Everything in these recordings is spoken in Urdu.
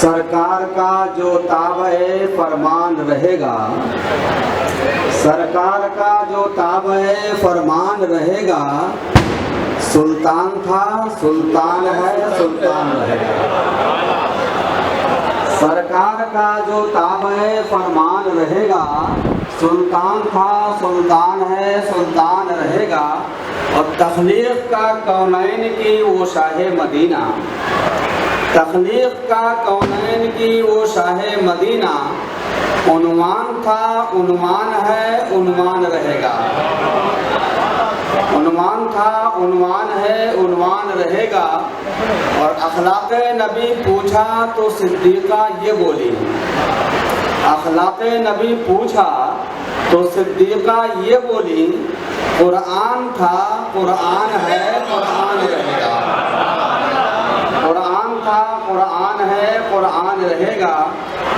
سرکار کا جو تابع فرمان رہے گا، سرکار کا جو تابع فرمان رہے گا، سلطان تھا سلطان ہے سلطان رہے گا۔ سرکار کا جو تابع فرمان رہے گا، سلطان تھا سلطان ہے سلطان رہے گا۔ اور تخلیق کا کونین کی وہ شاہ مدینہ، تخلیق کا کونین کی وہ شاہ مدینہ، عنوان تھا عنوان ہے عنوان رہے گا۔ عنوان تھا عنوان ہے عنوان رہے گا۔ اور اخلاق نبی پوچھا تو صدیقہ یہ بولی، اخلاق نبی پوچھا تو صدیقہ یہ بولی، قرآن تھا قرآن ہے قرآن رہے گا۔ قرآن تھا قرآن ہے قرآن رہے گا۔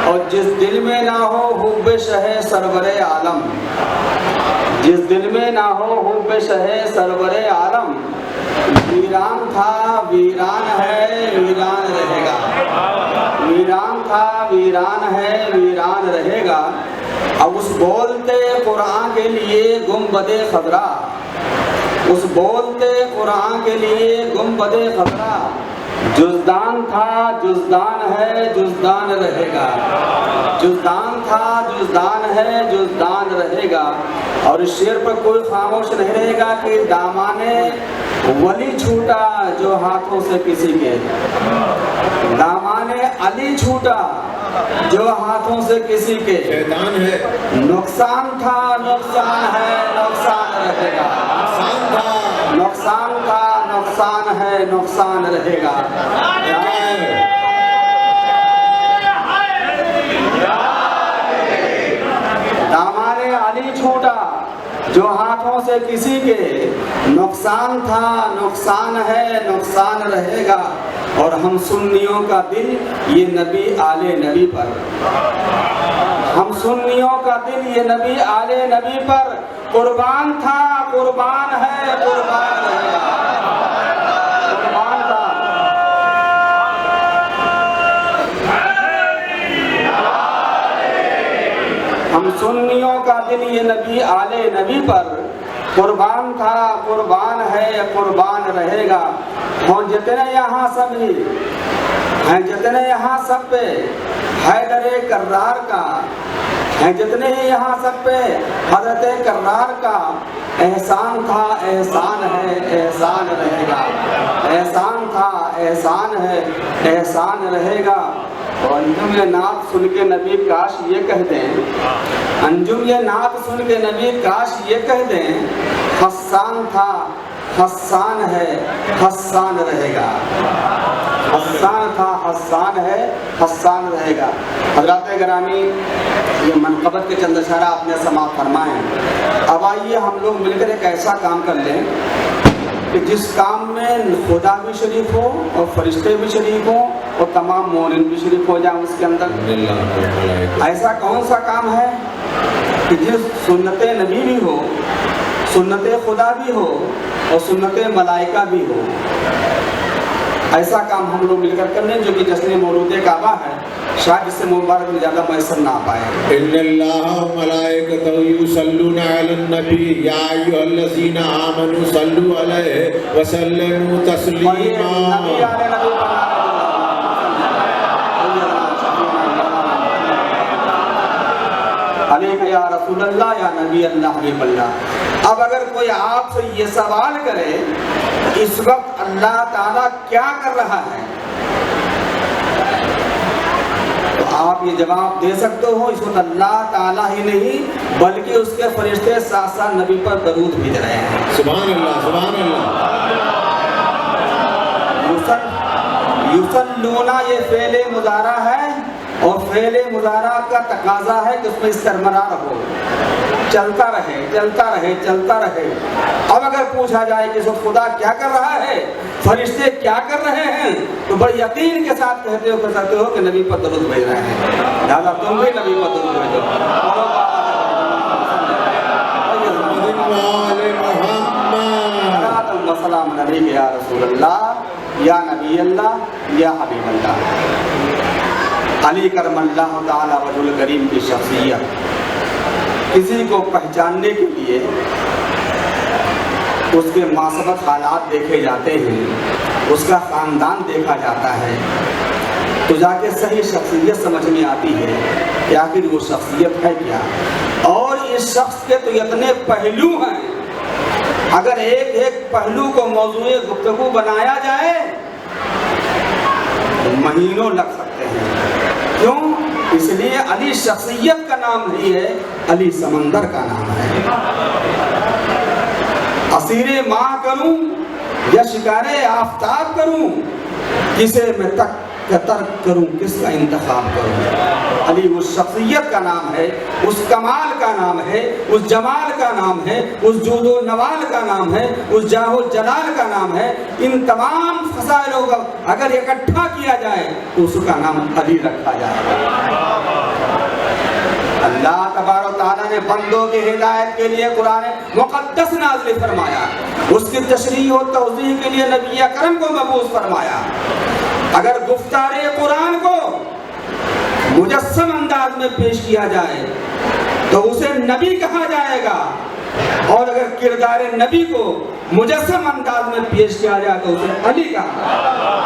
اور جس دل میں نہ ہو حب شہ سرور عالم، جس دل میں نہ ہو حب شہ سرور عالم، ویران تھا ویران ہے ویران رہے گا۔ ویران تھا ویران ہے ویران رہے گا۔ اب اس بولتے قرآن کے لیے گنبد خضرا، اس بولتے قرآن کے لیے گنبد خضرا، جزدان تھا جزدان ہے جزدان رہے گا۔ جزدان تھا جزدان ہے جزدان رہے گا۔ اور اس شعر پر کوئی خاموش نہیں رہے گا کہ دامانے ولی چھوٹا جو ہاتھوں سے کسی کے، دامانے علی چھوٹا جو ہاتھوں سے کسی کے، شیطان ہے نقصان تھا نقصان ہے نقصان رہے گا۔ نقصان تھا نقصان ہے نقصان رہے گا۔ دامانے علی چھوٹا جو ہاتھوں سے کسی کے، نقصان تھا نقصان ہے نقصان رہے گا۔ اور ہم سنیوں کا دل یہ نبی آل نبی پر، ہم سنیوں کا دل یہ نبی آل نبی پر قربان تھا قربان ہے قربان رہے گا۔ قربان تھا۔ ہم سنیوں کا دل یہ نبی آل نبی پر قربان تھا قربان ہے قربان رہے گا۔ اور جتنے یہاں سب ہی ہیں، جتنے یہاں سب پہ حیدر کرار کا ہیں، جتنے ہی یہاں سب پہ حضرت کرار کا احسان تھا احسان ہے احسان رہے گا۔ احسان تھا احسان ہے احسان رہے گا۔ اور انجم یہ نعت سن کے نبی کاش یہ کہہ دیں، انجم یہ نعت سن کے نبی کاش یہ کہہ دیں، حسان تھا حسان ہے حسان رہے گا۔ حسان تھا حسان ہے حسان رہے گا۔ حضرات گرامی، یہ منقبت کے چند اشارہ آپ نے سماعت فرمائے۔ اب آئیے ہم لوگ مل کر ایک ایسا کام کر لیں کہ جس کام میں خدا بھی شریف ہو اور فرشتے بھی شریف ہوں اور تمام مومنین بھی شریف ہو جائیں اس کے اندر۔ ایسا کون سا کام ہے کہ جس سنت نبی بھی ہو، سنت خدا بھی ہو اور سنت ملائکہ بھی ہو؟ ایسا کام ہم لوگ مل کر کر لیں جو کہ جشن مولود کعبہ ہے، شاید اس سے مبارک میں زیادہ میسر نہ آ پائے۔ ان اللہ و ملائکتہ یصلون علی النبی یا ایھا الذین آمنوا صلوا علیہ وسلموا تسلیما۔ علیہ یا رسول اللہ یا نبی اللہ حبیب اللہ۔ اب اگر کوئی آپ سے یہ سوال کرے اس وقت اللہ تعالیٰ کیا کر رہا ہے، تو آپ یہ جواب دے سکتے ہو اس وقت اللہ تعالیٰ ہی نہیں بلکہ اس کے فرشتے ساتھ ساتھ نبی پر درود بھیج رہے ہیں۔ سبحان اللہ سبحان اللہ۔ یصلون یہ فعل مضارع ہے اور فعل مضارع کا تقاضا ہے کہ اس میں استمرار ہو، چلتا رہے چلتا رہے چلتا رہے۔ اب اگر پوچھا جائے کہ سو خدا کیا کر رہا ہے، فرشتے کیا کر رہے ہیں، تو بڑے یقین کے ساتھ کہتے ہو کہ نبی پر درود بھیج رہے ہیں۔ لہٰذا تم بھی نبی پر درود بھیجو۔ السلام علیکم یا رسول اللہ یا نبی اللہ یا حبیب اللہ۔ علی کرم اللہ تعالی وجہ کریم کی شخصیت کسی کو پہچاننے کے لیے اس کے ماسبت حالات دیکھے جاتے ہیں، اس کا خاندان دیکھا جاتا ہے، تو جا کے صحیح شخصیت سمجھ میں آتی ہے کہ آخر وہ شخصیت ہے کیا۔ اور اس شخص کے تو اتنے پہلو ہیں، اگر ایک ایک پہلو کو موضوع گفتگو بنایا جائے تو مہینوں لگ سکتے ہیں۔ کیوں؟ اس لیے علی شخصیت کا نام نہیں ہے، علی سمندر کا نام ہے۔ اسیر ماہ کروں یا شکار آفتاب کروں، کسے میں تک کا ترک کروں، کس کا انتخاب کروں۔ علی اس شخصیت کا نام ہے، اس کمال کا نام ہے، اس جمال کا نام ہے، اس جود و نوال کا نام ہے، اس جاہ و جلال کا نام ہے۔ ان تمام فضائلوں کا اگر اکٹھا کیا جائے تو اس کا نام علی رکھا جائے۔ اللہ تبارک و تعالیٰ نے بندوں کی ہدایت کے لیے قرآن مقدس نازل فرمایا، اس کی تشریح و توضیح کے لیے نبی اکرم کو مبعوث فرمایا۔ اگر گفتار قرآن کو مجسم انداز میں پیش کیا جائے تو اسے نبی کہا جائے گا، اور اگر کردار نبی کو مجسم انداز میں پیش کیا جائے تو اسے علی کہا جائے گا۔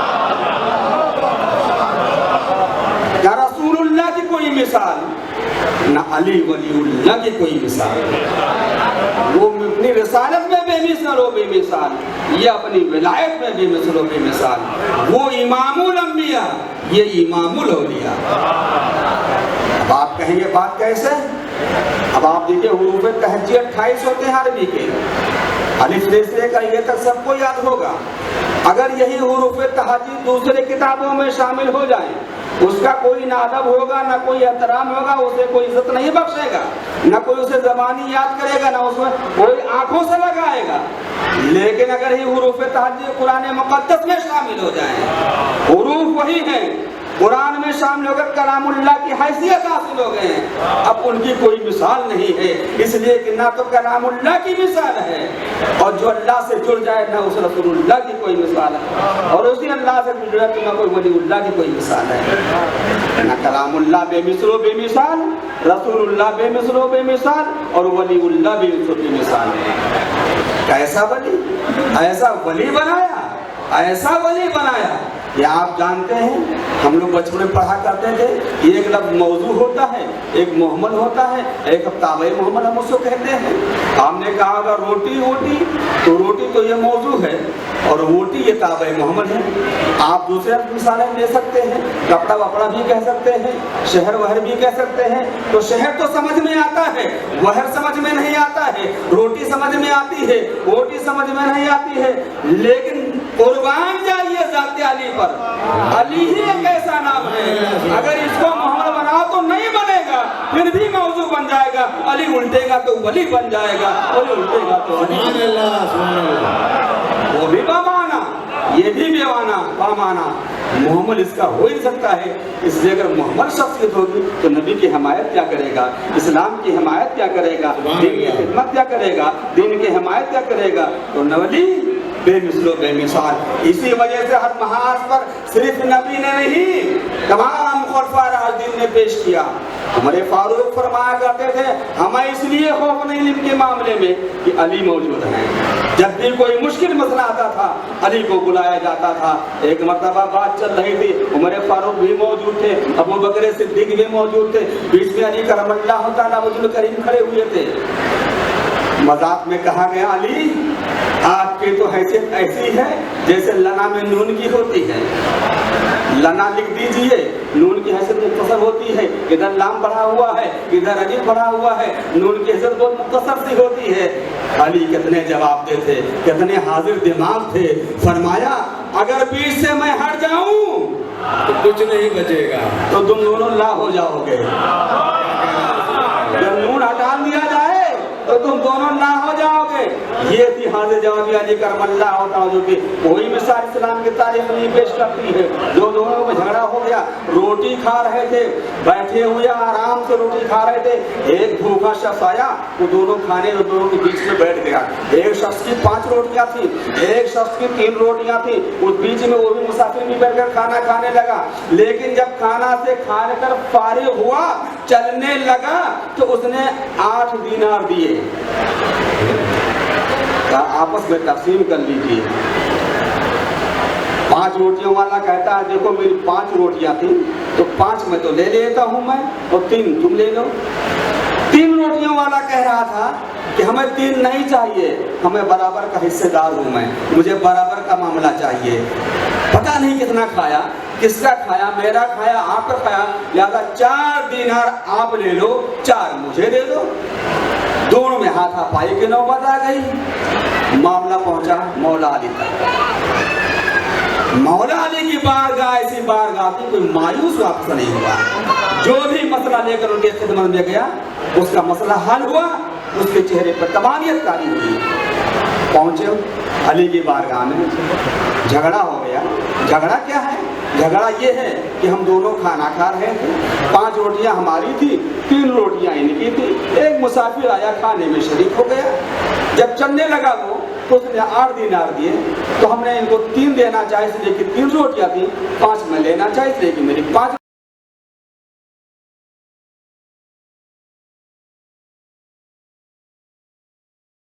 کیا رسول اللہ کی کوئی مثال؟ نہ علی ولی اللہ کی کوئی مثال۔ وہ اپنی رسالت میں بے مثال و بے مثال، یہ اپنی ولایت میں بے مثال و بے مثال۔ وہ امام الانبیاء، یہ امام الاولیاء۔ اب آپ کہیں گے بات کیسے؟ اب آپ دیکھیں حروف تہجی 28 ہوتے ہیں عربی کے، الف سے لے کر یہ تک سب کو یاد ہوگا۔ اگر یہی حروف تہجی دوسرے کتابوں میں شامل ہو جائیں، اس کا کوئی نہ ادب ہوگا، نہ کوئی احترام ہوگا، اسے کوئی عزت نہیں بخشے گا، نہ کوئی اسے زبانی یاد کرے گا، نہ اس میں کوئی آنکھوں سے لگائے گا۔ لیکن اگر یہ حروف تہجی قرآن مقدس میں شامل ہو جائیں، حروف وہی ہیں، قرآن میں شامل ہو کر کلام اللہ کی حیثیت حاصل ہو گئے ہیں، اب ان کی کوئی مثال نہیں ہے، اس لیے کہ نہ تو کلام اللہ کی مثال ہے، اور جو اللہ سے جڑ جائے نہ اس رسول اللہ کی کوئی مثال ہے، اور اسی اللہ سے جڑ جائے تو نہ کوئی ولی اللہ کی کوئی مثال ہے۔ نہ کلام اللہ بے مثل و بے مثال، رسول اللہ بے مثل و بے مثال، اور ولی اللہ بے مثل و بے مثال ہے۔ کیسا ولی؟ ایسا ولی بنایا، ایسا ولی بنایا۔ یہ آپ جانتے ہیں، ہم لوگ بچپن میں پڑھا کرتے تھے، ایک لفظ موضوع ہوتا ہے، ایک محمل ہوتا ہے، ایک تابع محمل ہم اس کو کہتے ہیں۔ ہم نے کہا اگر روٹی روٹی تو روٹی تو یہ موضوع ہے، اور روٹی یہ تابع محمل ہے۔ آپ دوسرے مثالیں دے سکتے ہیں، کپڑا وپڑا بھی کہہ سکتے ہیں، شہر وہر بھی کہہ سکتے ہیں، تو شہر تو سمجھ میں آتا ہے، وہر سمجھ میں نہیں آتا ہے، روٹی سمجھ میں آتی ہے، روٹی سمجھ میں نہیں آتی ہے، لیکن قربان جائیے ذات علی پر، علی ہی ایک ایسا نام ہے، اگر اس کو محمد بناؤ تو نہیں بنے گا، پھر بھی موضوع بن جائے گا، علی الٹے گا تو ولی بن جائے گا، علی الٹے گا تو علی، وہ بھی بامانا، یہ بھی بیوانا بامانا، محمد اس کا ہو ہی سکتا ہے۔ اس لیے اگر محمد شخصیت ہوگی تو نبی کی حمایت کیا کرے گا، اسلام کی حمایت کیا کرے گا، دین کی خدمت کیا کرے گا، دین کی حمایت کیا کرے گا، تو نولی بے مثل و بے مثال۔ اسی وجہ سے ہر محاذ پر صرف نبی نے نہیں، تمام خلفائے راشدین نے پیش کیا۔ عمر فاروق فرمایا کرتے تھے ہمیں اس لیے خوف نہیں علم کے معاملے میں کہ علی موجود ہیں، جب بھی کوئی مشکل مسئلہ آتا تھا علی کو بلایا جاتا تھا۔ ایک مرتبہ بات چل رہی تھی، عمر فاروق بھی موجود تھے، ابو بکر صدیق بھی موجود تھے، بیچ میں علی کرم اللہ تعالیٰ وجہ کریم کھڑے ہوئے تھے۔ مذاق میں کہا گیا علی آپ کی تو حیثیت ایسی ہے جیسے لنا میں نون کی ہوتی ہے، لنا لکھ دیجئے، نون کی حیثیت مختصر ہوتی ہے، ادھر لام پڑھا ہوا ہے، ادھر الف پڑھا ہوا ہے، نون کی حیثیت بہت مختصر سی ہوتی ہے۔ علی کتنے جواب دے تھے، کتنے حاضر دماغ تھے، فرمایا اگر بیچ سے میں ہٹ جاؤں تو کچھ نہیں بچے گا، تو تم دونوں لا ہو جاؤ گے، جب نون ہٹا دیا جائے تو تم دونوں نہ ہو جاؤ گے۔ یہ تھی حاضر جوابی علی کرم اللہ تعالی کی کوئی مثال اسلام کی تاریخ نہیں پیش کرتی ہے. جو دونوں میں جھگڑا ہو گیا, روٹی کھا رہے تھے, بیٹھے ہوئے آرام سے روٹی کھا رہے تھے, ایک بھوکا شخص آیا, وہ دونوں کھانے دونوں کے بیچ میں بیٹھ گیا. ایک شخص کی 5 روٹیاں تھیں, ایک شخص کی 3 روٹیاں تھیں, اس بیچ میں وہ بھی مسافر بھی بیٹھ کر کھانا کھانے لگا. لیکن جب کھانا سے کھا کر فارغ ہوا, چلنے لگا, تو اس نے 8 دینار دیے, آپس میں تقسیم کر لیجیے. 5 روٹیوں والا کہتا ہے دیکھو میری 5 روٹیاں تھیں تو 5 میں تو لے لیتا ہوں میں, اور 3 تم لے لو. 3 روٹیوں والا کہہ رہا تھا کہ ہمیں 3 نہیں چاہیے, ہمیں برابر کا حصے دار ہوں میں, مجھے برابر کا معاملہ چاہیے. پتہ نہیں کتنا کھایا, کس کا کھایا, میرا کھایا, آپ کا کھایا, لہذا 4 دینار آپ لے لو, 4 مجھے دے دو. دونوں میں ہاتھا پائی کی نوبت آ گئی. معاملہ پہنچا مولا علی تک. مولا علی کی بارگاہ ایسی بارگاہ تھی کوئی مایوس واپس نہیں ہوا. جو بھی مسئلہ لے کر ان کے خدمت میں گیا اس کا مسئلہ حل ہوا, اس کے چہرے پر تمامیت کاری ہوئی. پہنچے علی کی بارگاہ میں, جھگڑا ہو گیا. جھگڑا کیا ہے؟ جھگڑا یہ ہے کہ ہم دونوں کھانا کھا رہے تھے, 5 روٹیاں ہماری تھی, 3 روٹیاں ان کی تھی. ایک مسافر آیا, کھانے میں شریک ہو گیا. جب چلنے لگا وہ, تو اس نے 8 دینار دیے, تو ہم نے ان کو 3 دینا چاہے اس لیے کہ 3 روٹیاں تھیں, 5 میں لینا چاہے اس لیے کہ میری 5